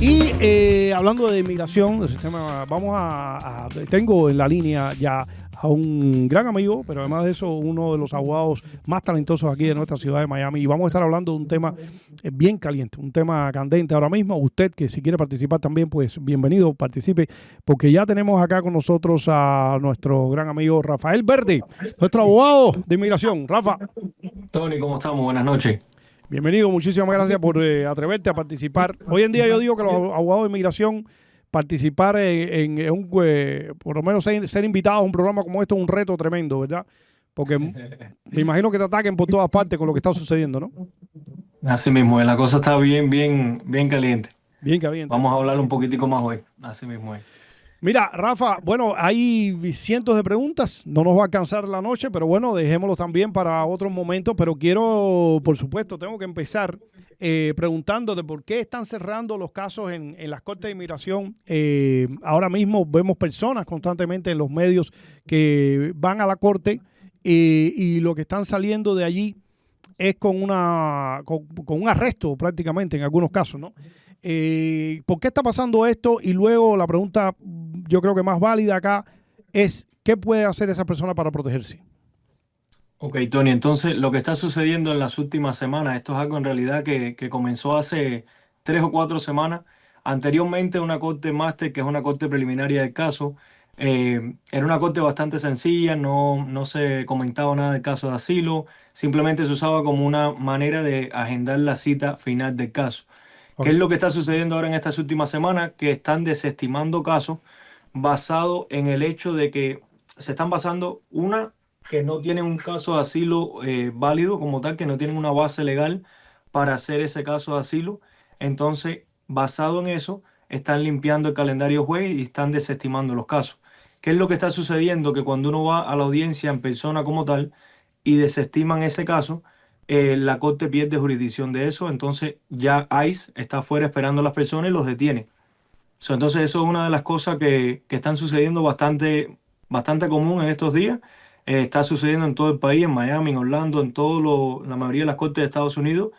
Y hablando de inmigración, del sistema, tengo en la línea ya a un gran amigo, pero además de eso, uno de los abogados más talentosos aquí de nuestra ciudad de Miami. Y vamos a estar hablando de un tema bien caliente, un tema candente ahora mismo. Usted que si quiere participar también, pues bienvenido, participe, porque ya tenemos acá con nosotros a nuestro gran amigo Rafael Verde, nuestro abogado de inmigración. Rafa. Tony, ¿cómo estamos? Buenas noches. Bienvenido, muchísimas gracias por atreverte a participar. Hoy en día yo digo que los abogados de inmigración participar en un, por lo menos ser invitados a un programa como esto es un reto tremendo, ¿verdad? Porque me imagino que te ataquen por todas partes con lo que está sucediendo, ¿no? Así mismo, la cosa está bien caliente. Bien caliente. Vamos a hablar un poquitico más hoy. Así mismo es. Mira, Rafa, bueno, hay cientos de preguntas, no nos va a alcanzar la noche, pero bueno, dejémoslo también para otros momentos, pero quiero, por supuesto, tengo que empezar preguntándote por qué están cerrando los casos en las cortes de inmigración. Ahora mismo vemos personas constantemente en los medios que van a la corte y lo que están saliendo de allí es con un arresto prácticamente en algunos casos, ¿no? ¿Por qué está pasando esto? Y luego la pregunta, yo creo que más válida acá, es ¿qué puede hacer esa persona para protegerse? Ok, Tony, entonces lo que está sucediendo en las últimas semanas, esto es algo en realidad que comenzó hace 3 o 4 semanas. Anteriormente una corte máster, que es una corte preliminaria del caso, era una corte bastante sencilla, no se comentaba nada del caso de asilo, simplemente se usaba como una manera de agendar la cita final del caso. ¿Qué Ok. es lo que está sucediendo ahora en estas últimas semanas? Que están desestimando casos basado en el hecho de que se están basando, que no tienen un caso de asilo válido como tal, que no tienen una base legal para hacer ese caso de asilo. Entonces, basado en eso, están limpiando el calendario juez y están desestimando los casos. ¿Qué es lo que está sucediendo? Que cuando uno va a la audiencia en persona como tal y desestiman ese caso, la corte pierde jurisdicción de eso, entonces ya ICE está afuera esperando a las personas y los detiene. Entonces eso es una de las cosas que están sucediendo bastante común en estos días. Está sucediendo en todo el país, en Miami, en Orlando, la mayoría de las cortes de Estados Unidos.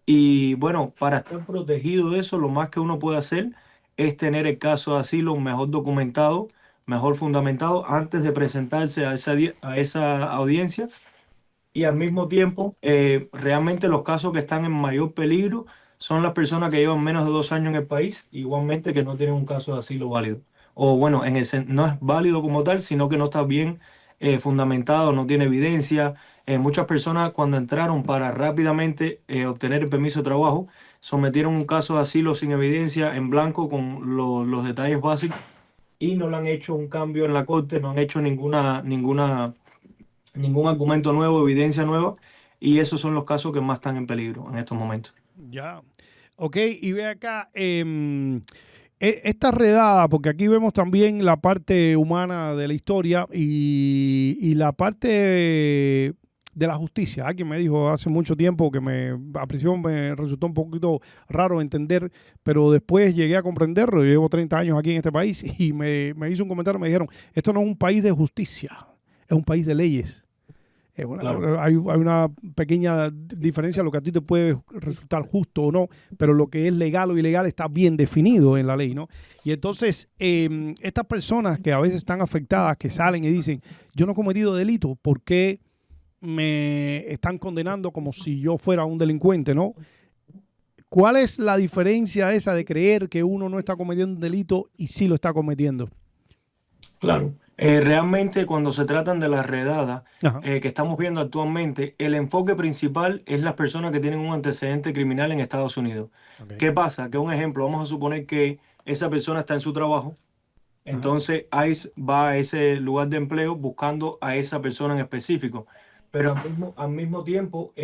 Y bueno, para estar protegido de eso, lo más que uno puede hacer es tener el caso de asilo mejor documentado, mejor fundamentado antes de presentarse a esa audiencia, y al mismo tiempo, realmente los casos que están en mayor peligro son las personas que llevan menos de 2 años en el país, igualmente que no tienen un caso de asilo válido. O bueno, no es válido como tal, sino que no está bien fundamentado, no tiene evidencia. Muchas personas cuando entraron para rápidamente obtener el permiso de trabajo, sometieron un caso de asilo sin evidencia, en blanco, con los detalles básicos, y no le han hecho un cambio en la corte, no han hecho ningún argumento nuevo, evidencia nueva, y esos son los casos que más están en peligro en estos momentos. Ya. Ok, y ve acá, esta redada, porque aquí vemos también la parte humana de la historia y la parte de la justicia. Alguien me dijo hace mucho tiempo que al principio me resultó un poquito raro entender, pero después llegué a comprenderlo. Yo llevo 30 años aquí en este país y me hizo un comentario, me dijeron, esto no es un país de justicia, es un país de leyes. Claro, Hay una pequeña diferencia, lo que a ti te puede resultar justo o no, pero lo que es legal o ilegal está bien definido en la ley, ¿no? Y entonces, estas personas que a veces están afectadas, que salen y dicen, yo no he cometido delito, ¿por qué me están condenando como si yo fuera un delincuente, ¿no? ¿Cuál es la diferencia esa de creer que uno no está cometiendo un delito y sí lo está cometiendo? claro. Realmente cuando se tratan de las redadas Ajá. que estamos viendo actualmente, el enfoque principal es las personas que tienen un antecedente criminal en Estados Unidos. Okay. ¿Qué pasa? Que un ejemplo, vamos a suponer que esa persona está en su trabajo, Ajá. entonces ICE va a ese lugar de empleo buscando a esa persona en específico, pero al mismo tiempo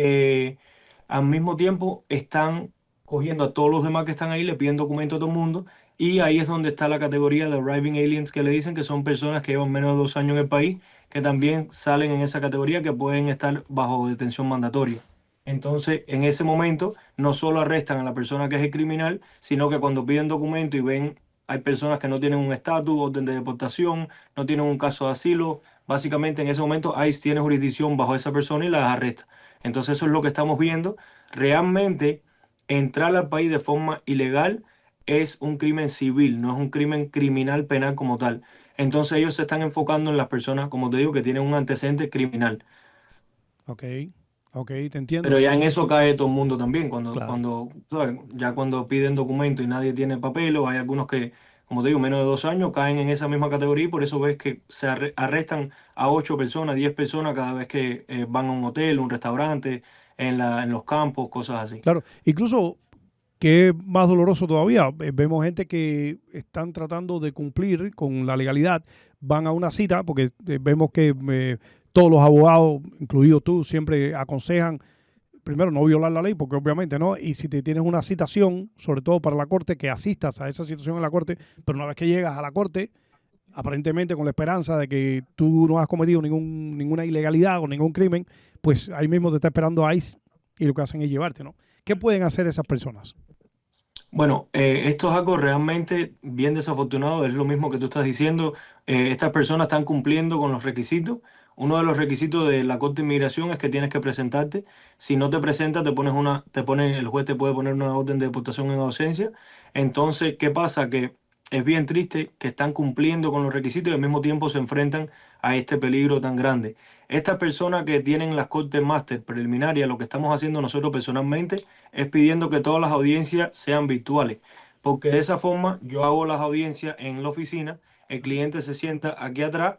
están cogiendo a todos los demás que están ahí, le piden documentos a todo el mundo, y ahí es donde está la categoría de arriving aliens, que le dicen que son personas que llevan menos de 2 años en el país, que también salen en esa categoría, que pueden estar bajo detención mandatoria. Entonces, en ese momento, no solo arrestan a la persona que es el criminal, sino que cuando piden documento y ven, hay personas que no tienen un estatus, orden de deportación, no tienen un caso de asilo. Básicamente, en ese momento, ICE tiene jurisdicción bajo esa persona y las arresta. Entonces, eso es lo que estamos viendo. Realmente, entrar al país de forma ilegal es un crimen civil, no es un crimen criminal penal como tal. Entonces ellos se están enfocando en las personas, como te digo, que tienen un antecedente criminal. Ok, ok, te entiendo. Pero ya en eso cae todo el mundo también, Claro. ¿sabes? Ya cuando piden documento y nadie tiene papel, o hay algunos que, como te digo, menos de 2 años, caen en esa misma categoría y por eso ves que se arrestan a 8 personas, 10 personas cada vez que van a un hotel, un restaurante, en los campos, cosas así. Claro, incluso que es más doloroso todavía, vemos gente que están tratando de cumplir con la legalidad, van a una cita, porque vemos que todos los abogados, incluido tú, siempre aconsejan primero no violar la ley, porque obviamente no, y si te tienes una citación, sobre todo para la corte, que asistas a esa situación en la corte, pero una vez que llegas a la corte, aparentemente con la esperanza de que tú no has cometido ninguna ilegalidad o ningún crimen, pues ahí mismo te está esperando ICE y lo que hacen es llevarte, ¿no? ¿Qué pueden hacer esas personas? Bueno, esto es algo realmente bien desafortunado, es lo mismo que tú estás diciendo. Estas personas están cumpliendo con los requisitos. Uno de los requisitos de la Corte de Inmigración es que tienes que presentarte. Si no te presentas, el juez te puede poner una orden de deportación en ausencia. Entonces, ¿qué pasa? Que es bien triste que están cumpliendo con los requisitos y al mismo tiempo se enfrentan a este peligro tan grande. Estas personas que tienen las cortes máster preliminarias, lo que estamos haciendo nosotros personalmente es pidiendo que todas las audiencias sean virtuales, porque de esa forma yo hago las audiencias en la oficina, el cliente se sienta aquí atrás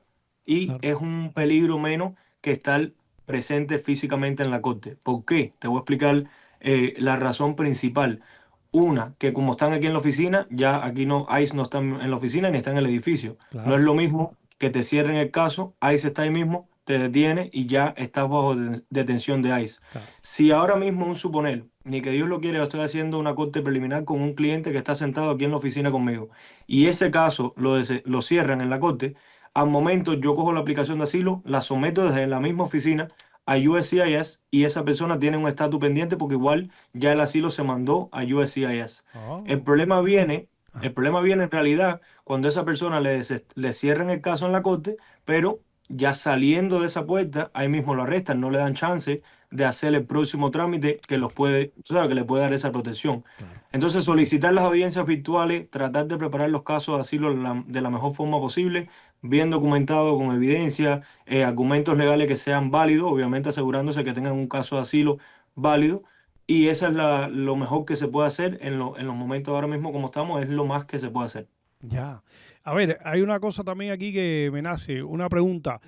y Claro. es un peligro menos que estar presente físicamente en la corte. ¿Por qué? Te voy a explicar la razón principal. Una, que como están aquí en la oficina, ya aquí no, ICE no está en la oficina ni está en el edificio. No es Claro, lo mismo que te cierren el caso, ICE está ahí mismo, te detiene y ya estás bajo detención de ICE. claro. Si ahora mismo, un suponer, ni que Dios lo quiere, yo estoy haciendo una corte preliminar con un cliente que está sentado aquí en la oficina conmigo, y ese caso lo cierran en la corte, al momento yo cojo la aplicación de asilo, la someto desde la misma oficina a USCIS y esa persona tiene un estatus pendiente porque igual ya el asilo se mandó a USCIS. El Oh, problema viene, ajá, el problema viene en realidad cuando esa persona le cierran el caso en la corte, pero ya saliendo de esa puerta, ahí mismo lo arrestan, no le dan chance de hacer el próximo trámite que los puede, o sea, que le puede dar esa protección. claro. Entonces, solicitar las audiencias virtuales, tratar de preparar los casos de asilo de la mejor forma posible, bien documentado, con evidencia, argumentos legales que sean válidos, obviamente asegurándose que tengan un caso de asilo válido. Y esa es lo mejor que se puede hacer en los momentos ahora mismo como estamos, es lo más que se puede hacer. Ya. A ver, hay una cosa también aquí que me nace, una pregunta.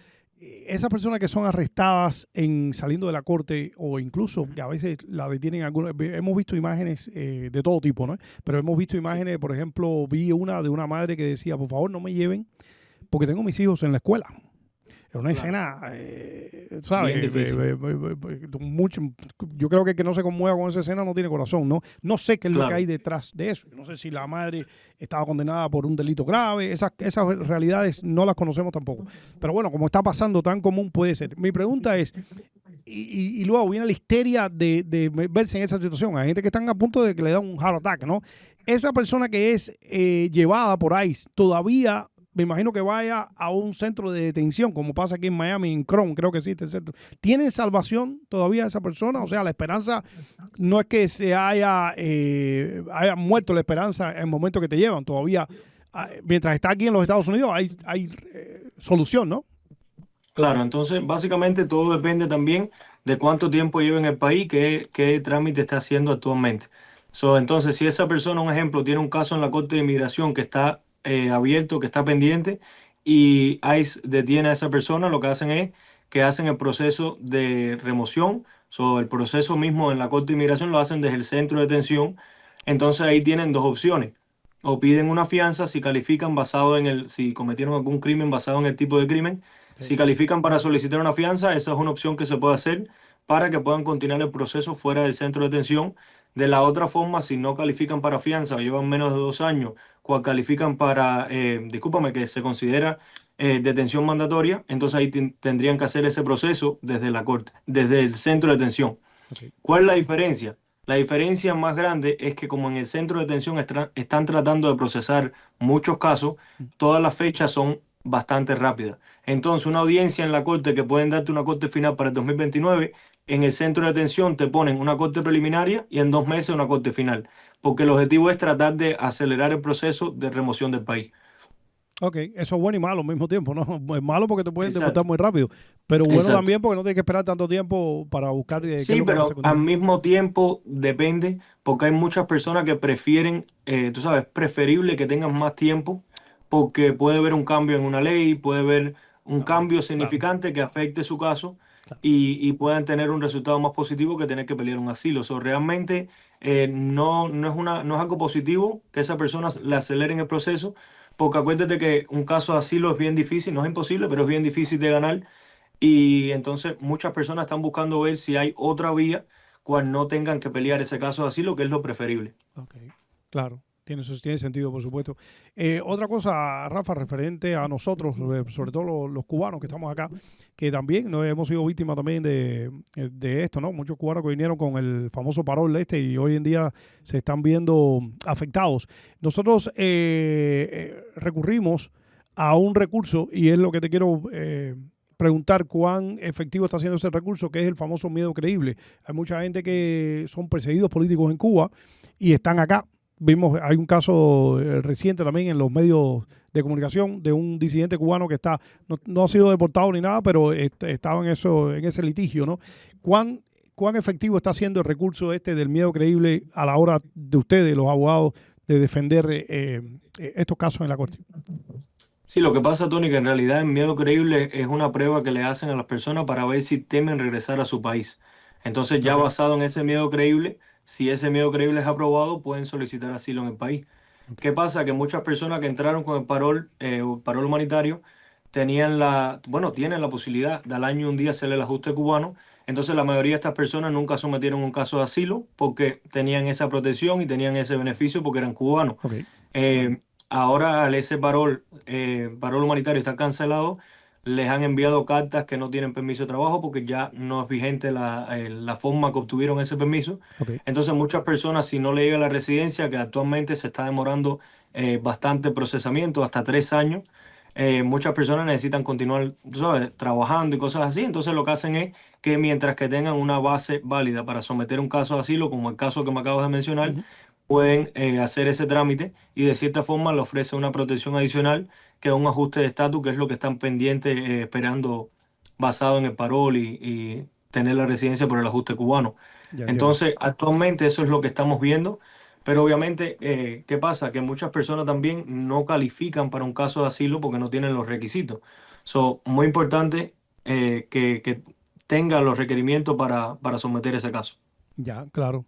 Esas personas que son arrestadas en saliendo de la corte o incluso que a veces la detienen algunos, hemos visto imágenes de todo tipo, ¿no? Pero hemos visto imágenes, por ejemplo, vi una de una madre que decía, por favor, no me lleven porque tengo mis hijos en la escuela. Es una Claro, escena, bien ¿sabes? difícil. Yo creo que el que no se conmueva con esa escena no tiene corazón, ¿no? No sé qué es lo que hay Claro. detrás de eso. No sé si la madre estaba condenada por un delito grave. Esas realidades no las conocemos tampoco. Pero bueno, como está pasando tan común, puede ser. Mi pregunta es, y luego viene la histeria de verse en esa situación. Hay gente que están a punto de que le da un heart attack, ¿no? Esa persona que es llevada por ICE todavía me imagino que vaya a un centro de detención, como pasa aquí en Miami, en Chrome, creo que existe el centro. ¿Tiene salvación todavía esa persona? O sea, la esperanza no es que se haya muerto la esperanza en el momento que te llevan. Todavía, mientras está aquí en los Estados Unidos, hay solución, ¿no? Claro, entonces básicamente todo depende también de cuánto tiempo lleva en el país, qué trámite está haciendo actualmente. Entonces, si esa persona, un ejemplo, tiene un caso en la Corte de Inmigración que está abierto, que está pendiente, y ICE detiene a esa persona, lo que hacen es que hacen el proceso de remoción. El proceso mismo en la Corte de Inmigración lo hacen desde el centro de detención. Entonces ahí tienen dos opciones. O piden una fianza si califican si cometieron algún crimen basado en el tipo de crimen. Okay. Si califican para solicitar una fianza, esa es una opción que se puede hacer para que puedan continuar el proceso fuera del centro de detención. De la otra forma, si no califican para fianza o llevan menos de 2 años, cual califican para, discúlpame, que se considera detención mandatoria, entonces ahí tendrían que hacer ese proceso desde la corte, desde el centro de detención. Okay. ¿Cuál es la diferencia? La diferencia más grande es que como en el centro de detención están tratando de procesar muchos casos, todas las fechas son bastante rápidas. Entonces, una audiencia en la corte que pueden darte una corte final para el 2029, en el centro de detención te ponen una corte preliminar y en 2 meses una corte final, porque el objetivo es tratar de acelerar el proceso de remoción del país. Ok, eso es bueno y malo al mismo tiempo, ¿no? Es malo porque te pueden deportar Exacto, muy rápido, pero bueno exacto. también porque no tienes que esperar tanto tiempo para buscar qué es Sí, lo que va a pasar pero al contigo. mismo tiempo depende, porque hay muchas personas que prefieren, tú sabes, es preferible que tengan más tiempo, porque puede haber un cambio en una ley, puede haber un Ah, cambio claro, significante que afecte su caso claro. y puedan tener un resultado más positivo que tener que pelear un asilo. So, realmente no es algo positivo que esa persona le aceleren el proceso, porque acuérdate que un caso de asilo es bien difícil, no es imposible, pero es bien difícil de ganar y entonces muchas personas están buscando ver si hay otra vía cual no tengan que pelear ese caso de asilo, que es lo preferible. Ok, claro, tiene sentido, por supuesto. Otra cosa, Rafa, referente a nosotros, sobre todo los cubanos que estamos acá, que también nos hemos sido víctimas también de esto, ¿no? Muchos cubanos que vinieron con el famoso parol este y hoy en día se están viendo afectados. Nosotros recurrimos a un recurso y es lo que te quiero preguntar cuán efectivo está siendo ese recurso, que es el famoso miedo creíble. Hay mucha gente que son perseguidos políticos en Cuba y están acá. Vimos, hay un caso reciente también en los medios de comunicación de un disidente cubano que no ha sido deportado ni nada, pero estaba en ese litigio, ¿no? ¿Cuán efectivo está siendo el recurso este del miedo creíble a la hora de ustedes, los abogados, de defender estos casos en la corte? Sí, lo que pasa, Tony, que en realidad el miedo creíble es una prueba que le hacen a las personas para ver si temen regresar a su país. Entonces, ya Ok, basado en ese miedo creíble, si ese miedo creíble es aprobado, pueden solicitar asilo en el país. ok. ¿Qué pasa? Que muchas personas que entraron con el parol humanitario, tienen la posibilidad de al año un día hacer el ajuste cubano. Entonces, la mayoría de estas personas nunca sometieron un caso de asilo porque tenían esa protección y tenían ese beneficio porque eran cubanos. Ok, Ahora al ese parol humanitario está cancelado, les han enviado cartas que no tienen permiso de trabajo porque ya no es vigente la forma que obtuvieron ese permiso. ok. Entonces muchas personas, si no le llega la residencia, que actualmente se está demorando bastante el procesamiento, hasta 3 años, muchas personas necesitan continuar, tú sabes, trabajando y cosas así. Entonces lo que hacen es que mientras que tengan una base válida para someter un caso de asilo, como el caso que me acabas de mencionar, Ujú. pueden hacer ese trámite y de cierta forma le ofrece una protección adicional que es un ajuste de estatus, que es lo que están pendientes esperando basado en el parol y tener la residencia por el ajuste cubano. Ya entiendo. Entonces, actualmente eso es lo que estamos viendo, pero obviamente, ¿qué pasa? Que muchas personas también no califican para un caso de asilo porque no tienen los requisitos. So, muy importante que tengan los requerimientos para someter ese caso. Ya, claro.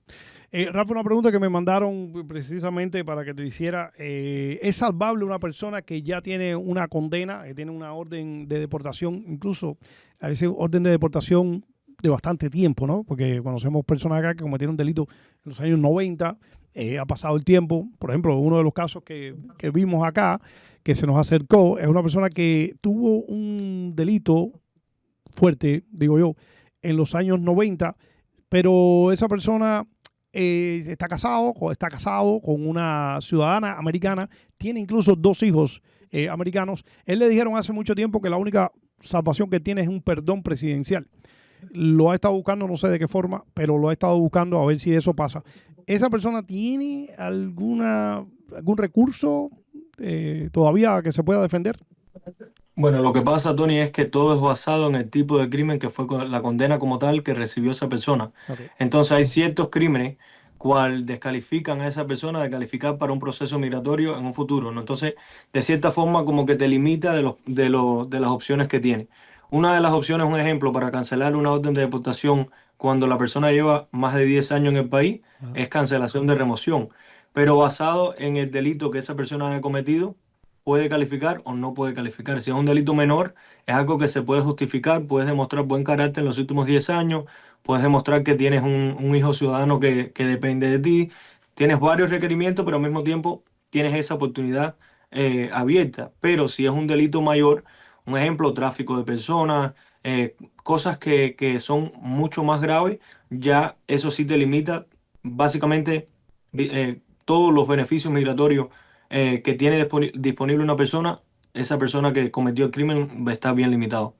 Rafa, una pregunta que me mandaron precisamente para que te hiciera. ¿Es salvable una persona que ya tiene una condena, que tiene una orden de deportación, incluso a veces orden de deportación de bastante tiempo, ¿no? Porque conocemos personas acá que cometieron delitos en los años 90, ha pasado el tiempo. Por ejemplo, uno de los casos que vimos acá, que se nos acercó, es una persona que tuvo un delito fuerte, digo yo, en los años 90, pero esa persona está casado con una ciudadana americana, tiene incluso 2 hijos americanos. Él le dijeron hace mucho tiempo que la única salvación que tiene es un perdón presidencial. Lo ha estado buscando, no sé de qué forma, pero lo ha estado buscando a ver si eso pasa. ¿Esa persona tiene algún recurso todavía que se pueda defender? Bueno, lo que pasa, Tony, es que todo es basado en el tipo de crimen que fue la condena como tal que recibió esa persona. Ok, Entonces hay ciertos crímenes cual descalifican a esa persona de calificar para un proceso migratorio en un futuro, ¿no? Entonces, de cierta forma, como que te limita de las opciones que tiene. Una de las opciones, un ejemplo, para cancelar una orden de deportación cuando la persona lleva más de 10 años en el país, ajá, es cancelación de remoción, pero basado en el delito que esa persona ha cometido puede calificar o no puede calificar. Si es un delito menor, es algo que se puede justificar, puedes demostrar buen carácter en los últimos 10 años, puedes demostrar que tienes un hijo ciudadano que depende de ti, tienes varios requerimientos, pero al mismo tiempo tienes esa oportunidad abierta. Pero si es un delito mayor, un ejemplo, tráfico de personas, cosas que son mucho más graves, ya eso sí te limita básicamente todos los beneficios migratorios que tiene disponible una persona, esa persona que cometió el crimen está bien limitado.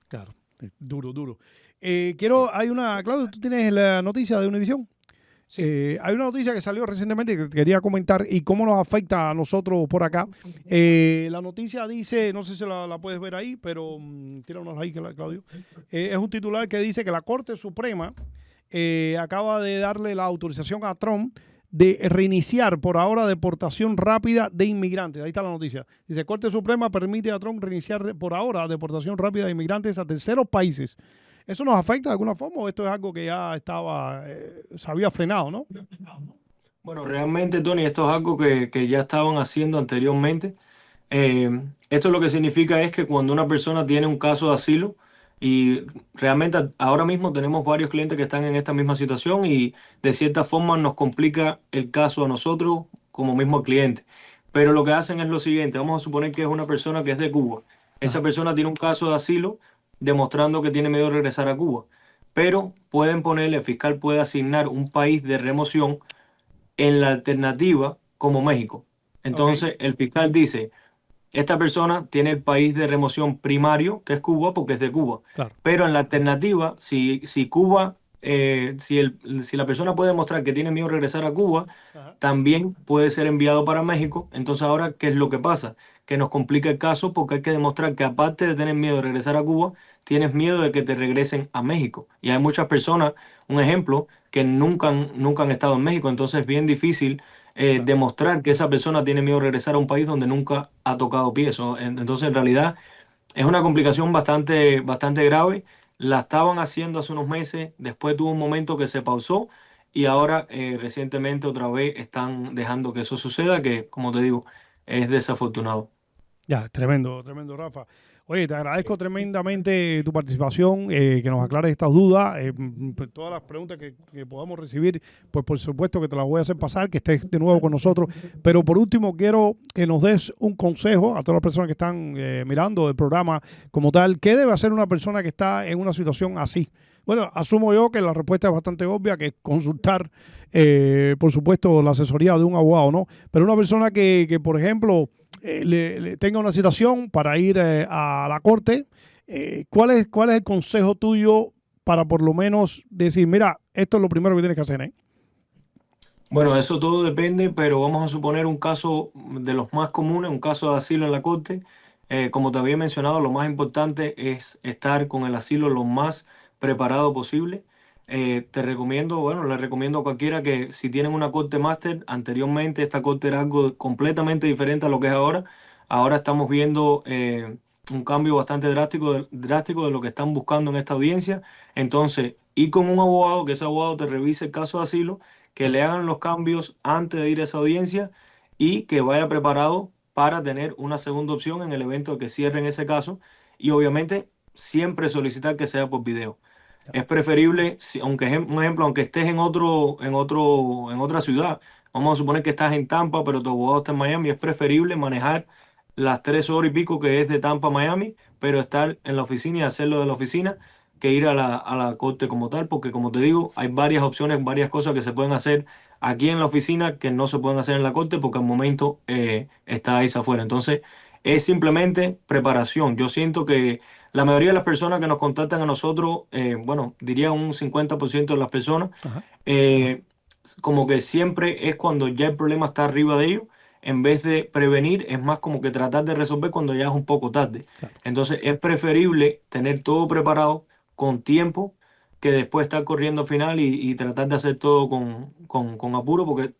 claro, duro, duro. Claudio, ¿tú tienes la noticia de Univisión? Sí. Hay una noticia que salió recientemente que quería comentar y cómo nos afecta a nosotros por acá. La noticia dice, no sé si la puedes ver ahí, pero tíranos ahí, Claudio. Es un titular que dice que la Corte Suprema acaba de darle la autorización a Trump de reiniciar por ahora deportación rápida de inmigrantes. Ahí está la noticia. Dice, Corte Suprema permite a Trump reiniciar por ahora deportación rápida de inmigrantes a terceros países. ¿Eso nos afecta de alguna forma o esto es algo que ya se había frenado, no? Bueno, realmente, Tony, esto es algo que ya estaban haciendo anteriormente. Esto lo que significa es que cuando una persona tiene un caso de asilo, y realmente ahora mismo tenemos varios clientes que están en esta misma situación y de cierta forma nos complica el caso a nosotros como mismo cliente. Pero lo que hacen es lo siguiente, vamos a suponer que es una persona que es de Cuba. Esa persona tiene un caso de asilo demostrando que tiene miedo de regresar a Cuba, pero pueden ponerle, el fiscal puede asignar un país de remoción en la alternativa como México. Entonces, el fiscal dice, esta persona tiene el país de remoción primario, que es Cuba, porque es de Cuba. Claro. Pero en la alternativa, si Cuba, si la persona puede demostrar que tiene miedo de regresar a Cuba, también puede ser enviado para México. Entonces ahora, ¿qué es lo que pasa? Que nos complica el caso porque hay que demostrar que aparte de tener miedo de regresar a Cuba, tienes miedo de que te regresen a México. Y hay muchas personas, un ejemplo, que nunca han estado en México. Entonces es bien difícil demostrar que esa persona tiene miedo de regresar a un país donde nunca ha tocado pies. Entonces, en realidad, es una complicación bastante grave. La estaban haciendo hace unos meses, después tuvo un momento que se pausó y ahora recientemente otra vez están dejando que eso suceda, que, como te digo, es desafortunado. Ya, tremendo, Rafa. Oye, te agradezco tremendamente tu participación, que nos aclares estas dudas, pues todas las preguntas que podamos recibir, pues por supuesto que te las voy a hacer pasar, que estés de nuevo con nosotros. Pero por último, quiero que nos des un consejo a todas las personas que están mirando el programa como tal. ¿Qué debe hacer una persona que está en una situación así? Bueno, asumo yo que la respuesta es bastante obvia, que es consultar, por supuesto, la asesoría de un abogado, ¿no? Pero una persona que por ejemplo, le tenga una citación para ir a la corte, ¿cuál es el consejo tuyo para por lo menos decir, mira, esto es lo primero que tienes que hacer, ¿eh? Bueno, eso todo depende, pero vamos a suponer un caso de los más comunes, un caso de asilo en la corte. Como te había mencionado, lo más importante es estar con el asilo lo más preparado posible. Te recomiendo, bueno, le recomiendo a cualquiera que si tienen una corte máster, anteriormente esta corte era algo completamente diferente a lo que es ahora. Ahora estamos viendo un cambio bastante drástico de lo que están buscando en esta audiencia. Entonces, ir con un abogado, que ese abogado te revise el caso de asilo, que le hagan los cambios antes de ir a esa audiencia y que vaya preparado para tener una segunda opción en el evento de que cierren ese caso y obviamente siempre solicitar que sea por video. Es preferible, un ejemplo, aunque estés en otra ciudad, vamos a suponer que estás en Tampa, pero tu abogado está en Miami, es preferible manejar las 3 horas y pico que es de Tampa a Miami, pero estar en la oficina y hacerlo de la oficina que ir a la corte como tal, porque como te digo, hay varias opciones, varias cosas que se pueden hacer aquí en la oficina que no se pueden hacer en la corte porque al momento está ahí afuera. Entonces, es simplemente preparación. Yo siento que la mayoría de las personas que nos contactan a nosotros, bueno, diría un 50% de las personas, como que siempre es cuando ya el problema está arriba de ellos, en vez de prevenir, es más como que tratar de resolver cuando ya es un poco tarde. Claro. Entonces, es preferible tener todo preparado con tiempo que después estar corriendo al final y tratar de hacer todo con apuro, porque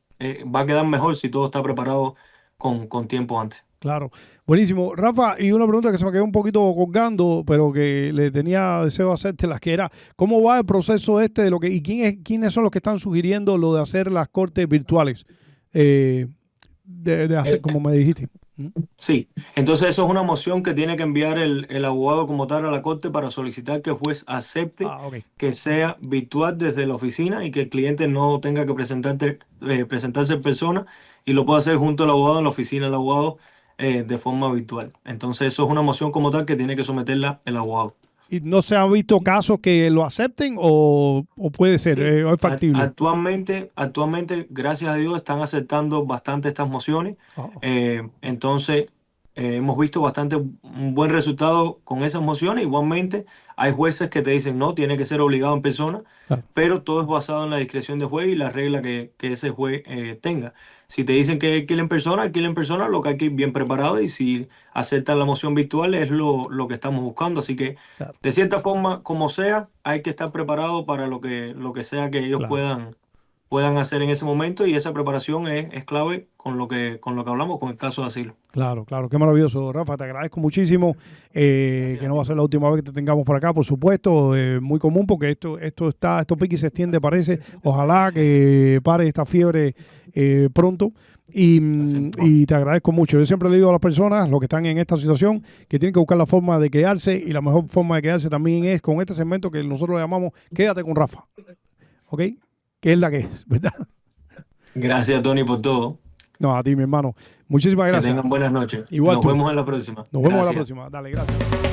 va a quedar mejor si todo está preparado con tiempo antes. Claro, buenísimo. Rafa, y una pregunta que se me quedó un poquito colgando, pero que le tenía deseo hacerte, las que era, ¿cómo va el proceso este de lo que, y quiénes son los que están sugiriendo lo de hacer las cortes virtuales? De hacer, como me dijiste. Sí, entonces eso es una moción que tiene que enviar el abogado como tal a la corte para solicitar que el juez acepte que sea virtual desde la oficina y que el cliente no tenga que presentarse en persona y lo pueda hacer junto al abogado en la oficina del abogado de forma virtual. Entonces eso es una moción como tal que tiene que someterla el abogado. ¿Y no se han visto casos que lo acepten o puede ser, Sí, o es factible? Actualmente, gracias a Dios, están aceptando bastante estas mociones. Entonces, hemos visto bastante un buen resultado con esas mociones. Igualmente, hay jueces que te dicen no, tiene que ser obligado en persona, Claro, pero todo es basado en la discreción del juez y la regla que ese juez tenga. Si te dicen que hay que ir en persona, lo que hay que ir bien preparado, y si aceptan la moción virtual es lo que estamos buscando. Así que, claro, de cierta forma, como sea, hay que estar preparado para lo que sea que ellos claro. puedan hacer en ese momento, y esa preparación es clave con lo que hablamos con el caso de asilo. Claro, claro, qué maravilloso, Rafa, te agradezco muchísimo, que no va a ser la última vez que te tengamos por acá, por supuesto, muy común porque esto pique y se extiende, parece, ojalá que pare esta fiebre pronto Así y te agradezco mucho. Yo siempre le digo a las personas, los que están en esta situación, que tienen que buscar la forma de quedarse y la mejor forma de quedarse también es con este segmento que nosotros le llamamos Quédate con Rafa, ¿ok? Que es la que es, ¿verdad? Gracias, Tony, por todo. No, a ti, mi hermano. Muchísimas Que gracias. tengan buenas noches. Igual Nos tú. vemos en la próxima. Nos vemos a la Gracias. próxima. Dale, gracias.